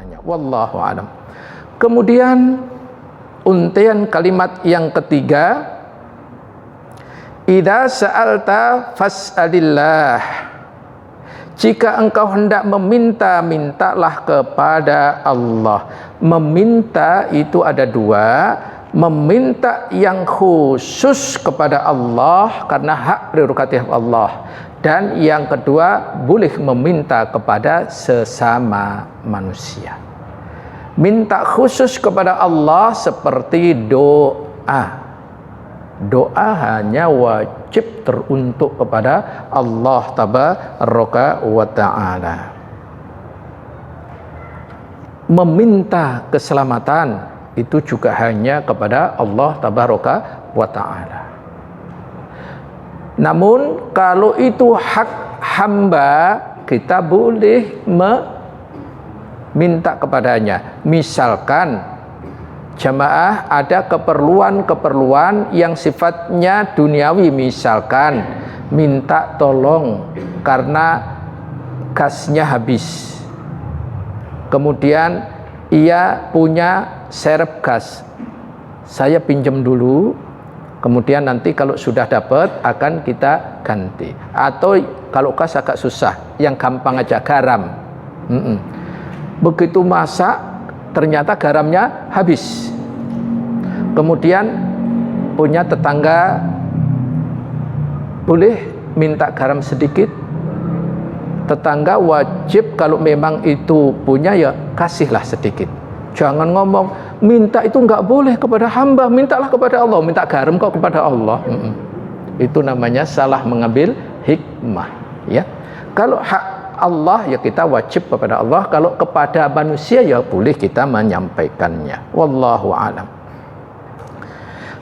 kepadanya. Wallahu a'lam. Kemudian untayan kalimat yang ketiga, idza sa'alta fas'alillah. Jika engkau hendak meminta, mintalah kepada Allah. Meminta itu ada dua. Meminta yang khusus kepada Allah karena hak prerogatif Allah. Dan yang kedua, boleh meminta kepada sesama manusia. Minta khusus kepada Allah seperti doa. Doa hanya wajib teruntuk kepada Allah tabaraka wa ta'ala. Meminta keselamatan itu juga hanya kepada Allah tabaraka wa ta'ala. Namun kalau itu hak hamba, kita boleh meminta kepadanya. Misalkan jamaah ada keperluan-keperluan yang sifatnya duniawi, misalkan minta tolong karena gasnya habis, kemudian ia punya serep gas, saya pinjam dulu, kemudian nanti kalau sudah dapat akan kita ganti. Atau kalau gas agak susah, yang gampang aja garam. Begitu masak ternyata garamnya habis. Kemudian punya tetangga, boleh minta garam sedikit. Tetangga wajib kalau memang itu punya, ya kasihlah sedikit. Jangan ngomong minta itu enggak boleh kepada hamba, mintalah kepada Allah. Minta garam kok kepada Allah. Itu namanya salah mengambil hikmah, ya. Kalau hak Allah, ya kita wajib kepada Allah. Kalau kepada manusia, ya boleh kita menyampaikannya. Wallahu a'lam.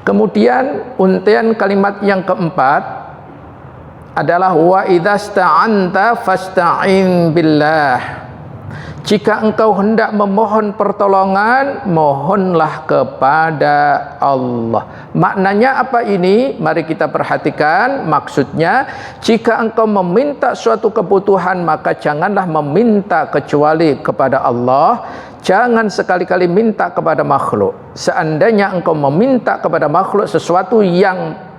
Kemudian untayan kalimat yang keempat adalah wa idzasta'anta fasta'in billah. Jika engkau hendak memohon pertolongan, mohonlah kepada Allah. Maknanya apa ini? Mari kita perhatikan. Maksudnya, jika engkau meminta suatu kebutuhan, maka janganlah meminta kecuali kepada Allah. Jangan sekali-kali minta kepada makhluk. Seandainya engkau meminta kepada makhluk sesuatu yang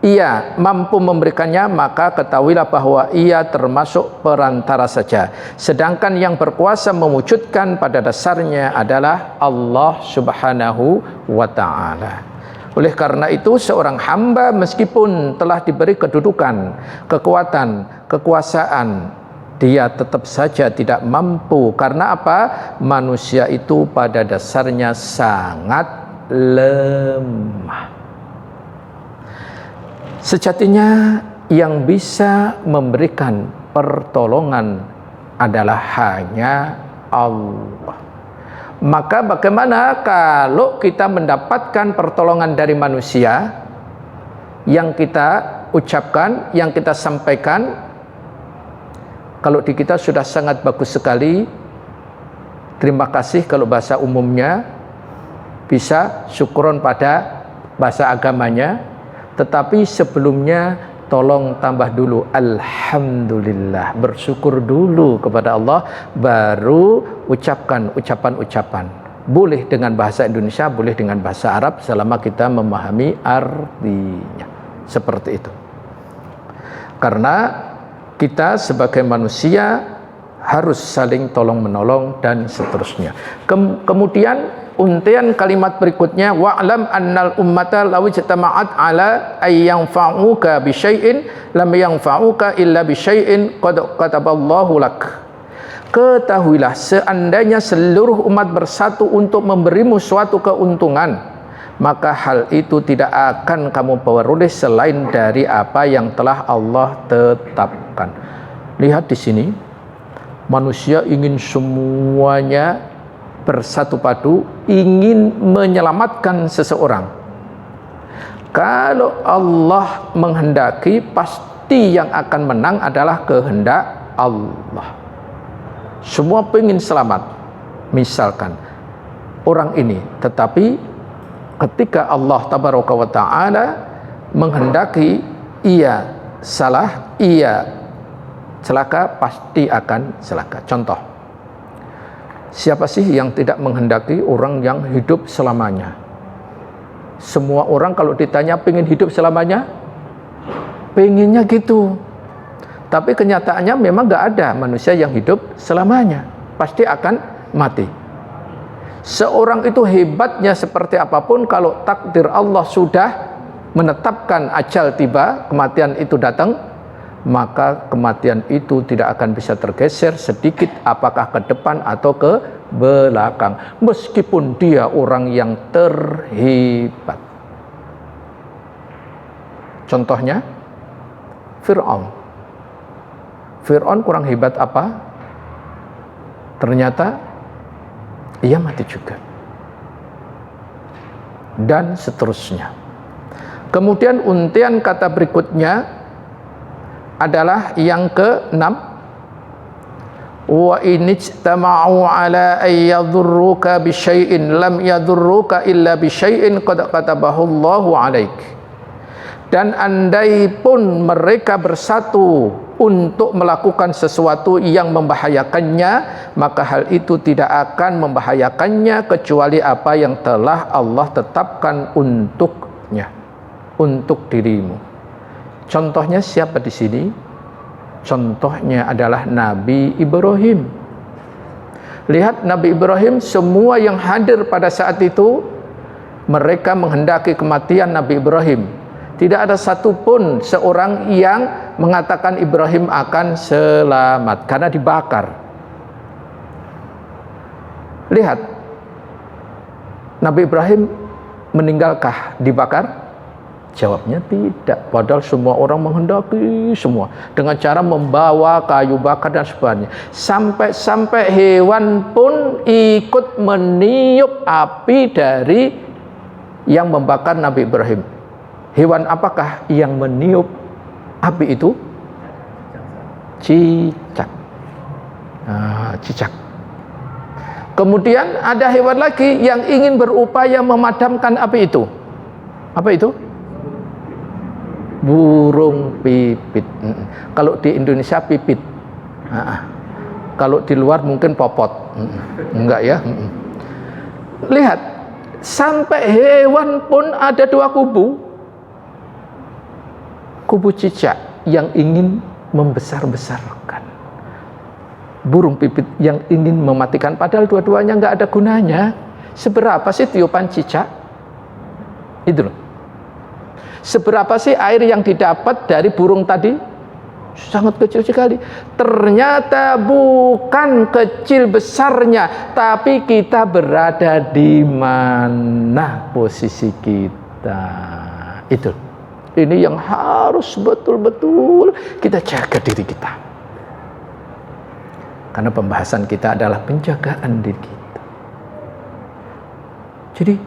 ia mampu memberikannya, maka ketahuilah bahwa ia termasuk perantara saja. Sedangkan yang berkuasa mewujudkan pada dasarnya adalah Allah Subhanahu wa ta'ala. Oleh karena itu, seorang hamba meskipun telah diberi kedudukan, kekuatan, kekuasaan, dia tetap saja tidak mampu. Karena apa? Manusia itu pada dasarnya sangat lemah. Sejatinya yang bisa memberikan pertolongan adalah hanya Allah. Maka bagaimana kalau kita mendapatkan pertolongan dari manusia, yang kita ucapkan, yang kita sampaikan, kalau di kita sudah sangat bagus sekali, terima kasih kalau bahasa umumnya, bisa syukron pada bahasa agamanya. Tetapi sebelumnya tolong tambah dulu alhamdulillah, bersyukur dulu kepada Allah, baru ucapkan ucapan-ucapan. Boleh dengan bahasa Indonesia, boleh dengan bahasa Arab, selama kita memahami artinya. Seperti itu. Karena kita sebagai manusia harus saling tolong menolong dan seterusnya. Kemudian untayan kalimat berikutnya, wa'lam annal ummata law ijtama'at ala ay yanfa'uka bi syai'in lam yanfa'uka illa bi syai'in qad kataballahu lak. Ketahuilah, seandainya seluruh umat bersatu untuk memberimu suatu keuntungan, maka hal itu tidak akan kamu peroleh selain dari apa yang telah Allah tetapkan. Lihat di sini, manusia ingin semuanya bersatu padu, ingin menyelamatkan seseorang. Kalau Allah menghendaki, pasti yang akan menang adalah kehendak Allah. Semua ingin selamat, misalkan orang ini, tetapi ketika Allah tabaraka wa ta'ala menghendaki ia salah, ia celaka, pasti akan celaka. Contoh, Siapa sih yang tidak menghendaki orang yang hidup selamanya? Semua orang kalau ditanya pengen hidup selamanya, pengennya gitu. Tapi kenyataannya memang gak ada manusia yang hidup selamanya. Pasti akan mati. Seorang itu hebatnya seperti apapun, kalau takdir Allah sudah menetapkan ajal tiba, kematian itu datang, maka kematian itu tidak akan bisa tergeser sedikit, apakah ke depan atau ke belakang, meskipun dia orang yang terhebat. Contohnya Fir'aun. Fir'aun kurang hebat apa? Ternyata ia mati juga. Dan seterusnya. Kemudian untian kata berikutnya adalah yang ke-6. Wa inijtama'u ala ay yadhurruka bi syai'in lam yadhurruka illa bi syai'in qad katabahu Allahu 'alaik. Dan andai pun mereka bersatu untuk melakukan sesuatu yang membahayakannya, maka hal itu tidak akan membahayakannya kecuali apa yang telah Allah tetapkan untuknya, untuk dirimu. Contohnya siapa di sini? Contohnya adalah Nabi Ibrahim. Lihat Nabi Ibrahim, semua yang hadir pada saat itu mereka menghendaki kematian Nabi Ibrahim. Tidak ada satupun seorang yang mengatakan Ibrahim akan selamat karena dibakar. Lihat, Nabi Ibrahim meninggalkah dibakar? Jawabnya tidak. Padahal semua orang menghendaki semua dengan cara membawa kayu bakar dan sebagainya. Sampai hewan pun ikut meniup api dari yang membakar Nabi Ibrahim. Hewan apakah yang meniup api itu? Cicak. Cicak. Kemudian ada hewan lagi yang ingin berupaya memadamkan api itu. Apa itu? Burung pipit. Kalau di Indonesia pipit. Kalau di luar mungkin popot. Enggak ya. Lihat, sampai hewan pun ada dua kubu. Kubu cicak yang ingin membesar-besarkan, burung pipit yang ingin mematikan, padahal dua-duanya nggak ada gunanya. Seberapa sih tiupan cicak? Itu loh. Seberapa sih air yang didapat dari burung tadi? Sangat kecil sekali. Ternyata bukan kecil besarnya, tapi kita berada di mana posisi kita. Itu. Ini yang harus betul-betul kita jaga diri kita. Karena pembahasan kita adalah penjagaan diri kita. Jadi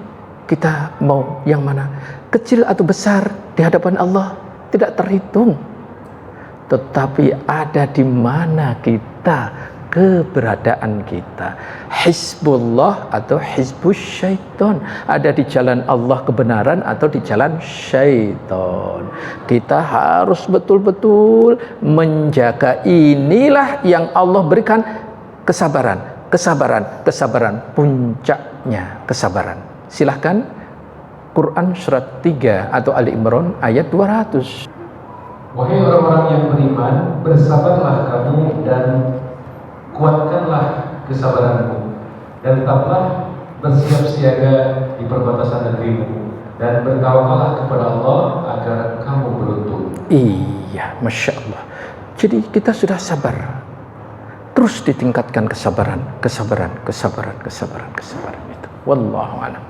kita mau yang mana? Kecil atau besar di hadapan Allah tidak terhitung. Tetapi ada di mana kita, keberadaan kita. Hizbullah atau hizbus syaitan, ada di jalan Allah kebenaran atau di jalan syaitan. Kita harus betul-betul menjaga. Inilah yang Allah berikan kesabaran, puncaknya kesabaran. Silahkan Quran surat 3 atau Ali Imran ayat 200. Wahai orang-orang yang beriman, bersabarlah kamu dan kuatkanlah kesabaranmu, dan tetaplah bersiap siaga di perbatasan negerimu, dan bertawakallah kepada Allah agar kamu beruntung. Iya, Masya Allah. Jadi kita sudah sabar, terus ditingkatkan kesabaran itu. Wallahu a'lam.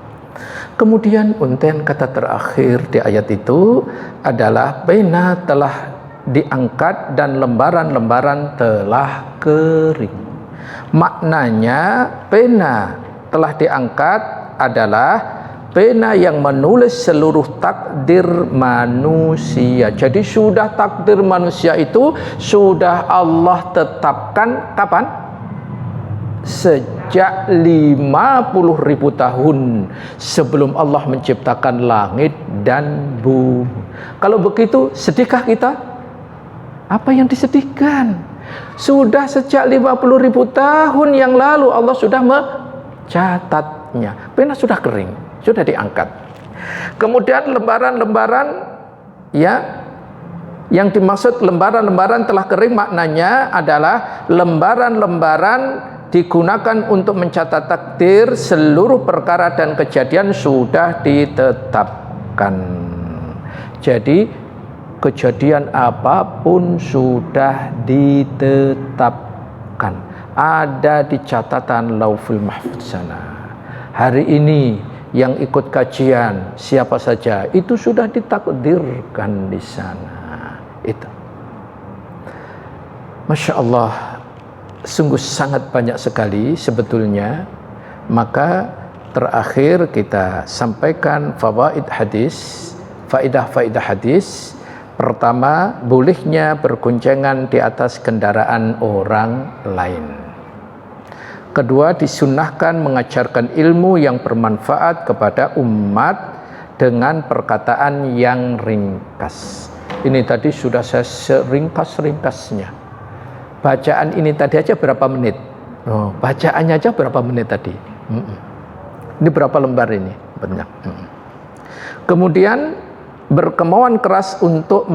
Kemudian unten kata terakhir di ayat itu adalah pena telah diangkat dan lembaran-lembaran telah kering. Maknanya pena telah diangkat adalah pena yang menulis seluruh takdir manusia. Jadi sudah takdir manusia itu sudah Allah tetapkan kapan? Sejak 50.000 tahun sebelum Allah menciptakan langit dan bumi. Kalau begitu, sedihkah kita? Apa yang disedihkan? Sudah sejak 50.000 tahun yang lalu Allah sudah mencatatnya. Pena sudah kering, sudah diangkat. Kemudian lembaran-lembaran ya, yang dimaksud lembaran-lembaran telah kering maknanya adalah lembaran-lembaran digunakan untuk mencatat takdir, seluruh perkara dan kejadian sudah ditetapkan. Jadi kejadian apapun sudah ditetapkan, ada di catatan Lauhul Mahfuz sana. Hari ini yang ikut kajian siapa saja itu sudah ditakdirkan di sana. Itu, Masya Allah, sungguh sangat banyak sekali sebetulnya. Maka terakhir kita sampaikan fawaid hadis, faidah-faidah hadis. Pertama, bolehnya bergoncengan di atas kendaraan orang lain. Kedua, disunnahkan mengajarkan ilmu yang bermanfaat kepada umat dengan perkataan yang ringkas. Ini tadi sudah saya seringkas-ringkasnya. Bacaan ini tadi aja berapa menit? Oh, bacaannya aja berapa menit tadi? Ini berapa lembar ini? Banyak. Kemudian berkemauan keras untuk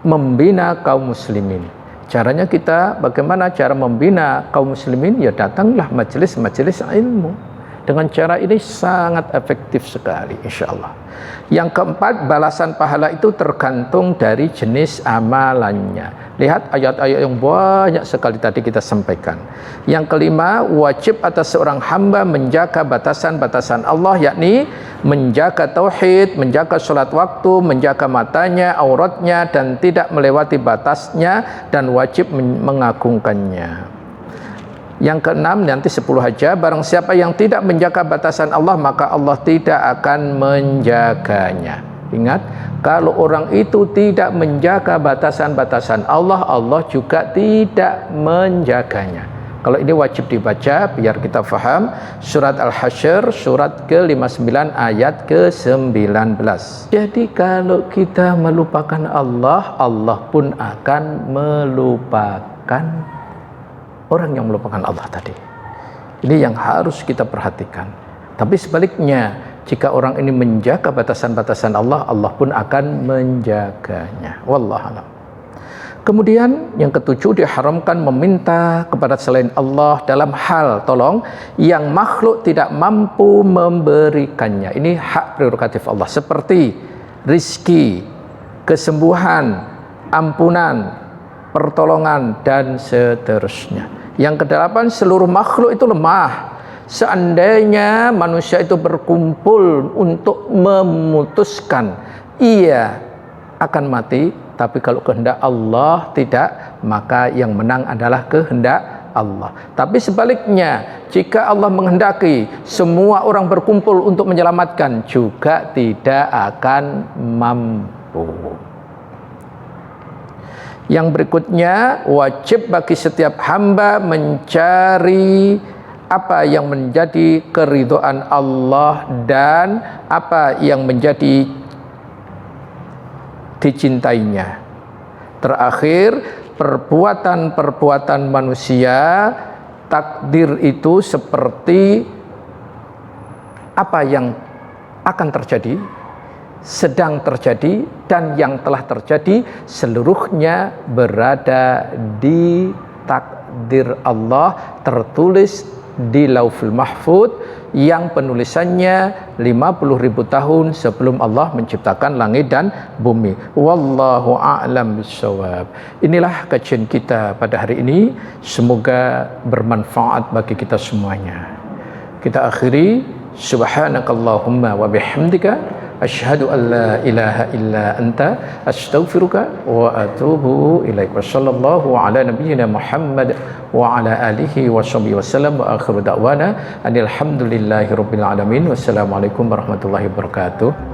membina kaum muslimin. Caranya kita, bagaimana cara membina kaum muslimin? Ya datanglah majelis-majelis ilmu. Dengan cara ini sangat efektif sekali, insya Allah. Yang keempat, balasan pahala itu tergantung dari jenis amalannya. Lihat ayat-ayat yang banyak sekali tadi kita sampaikan. Yang kelima, wajib atas seorang hamba menjaga batasan-batasan Allah, yakni menjaga tauhid, menjaga sholat waktu, menjaga matanya, auratnya, dan tidak melewati batasnya, dan wajib mengagungkannya. Yang keenam, nanti 10 aja, barang siapa yang tidak menjaga batasan Allah, maka Allah tidak akan menjaganya. Ingat, kalau orang itu tidak menjaga batasan-batasan Allah, Allah juga tidak menjaganya. Kalau ini wajib dibaca biar kita faham. Surat Al-Hasyr, surat ke-59 ayat ke-19. Jadi kalau kita melupakan Allah, Allah pun akan melupakan orang yang melupakan Allah tadi. Ini yang harus kita perhatikan. Tapi sebaliknya, jika orang ini menjaga batasan-batasan Allah, Allah pun akan menjaganya. Wallahu a'lam. Kemudian yang ketujuh, diharamkan meminta kepada selain Allah dalam hal tolong yang makhluk tidak mampu memberikannya. Ini hak prerogatif Allah, seperti rizki, kesembuhan, ampunan, pertolongan, dan seterusnya. Yang kedelapan, seluruh makhluk itu lemah. Seandainya manusia itu berkumpul untuk memutuskan ia akan mati, tapi kalau kehendak Allah tidak, maka yang menang adalah kehendak Allah. Tapi sebaliknya, jika Allah menghendaki semua orang berkumpul untuk menyelamatkan, juga tidak akan mampu. Yang berikutnya, wajib bagi setiap hamba mencari apa yang menjadi keridhaan Allah dan apa yang menjadi dicintainya. Terakhir, perbuatan-perbuatan manusia, takdir itu seperti apa yang akan terjadi, sedang terjadi, dan yang telah terjadi, seluruhnya berada di takdir Allah, tertulis di Lauhul Mahfuz yang penulisannya 50.000 tahun sebelum Allah menciptakan langit dan bumi. Wallahu a'lam bishawab. Inilah kajian kita pada hari ini, semoga bermanfaat bagi kita semuanya. Kita akhiri, subhanakallahumma wa bihamdika asyhadu an la ilaha illa anta astaghfiruka wa atubu ilaik. Wa sallallahu ala nabiyyina Muhammad wa ala alihi wa sahbihi wasallam wa akhiru da'wana alhamdulillahi rabbil alamin. Wassalamualaikum warahmatullahi wabarakatuh.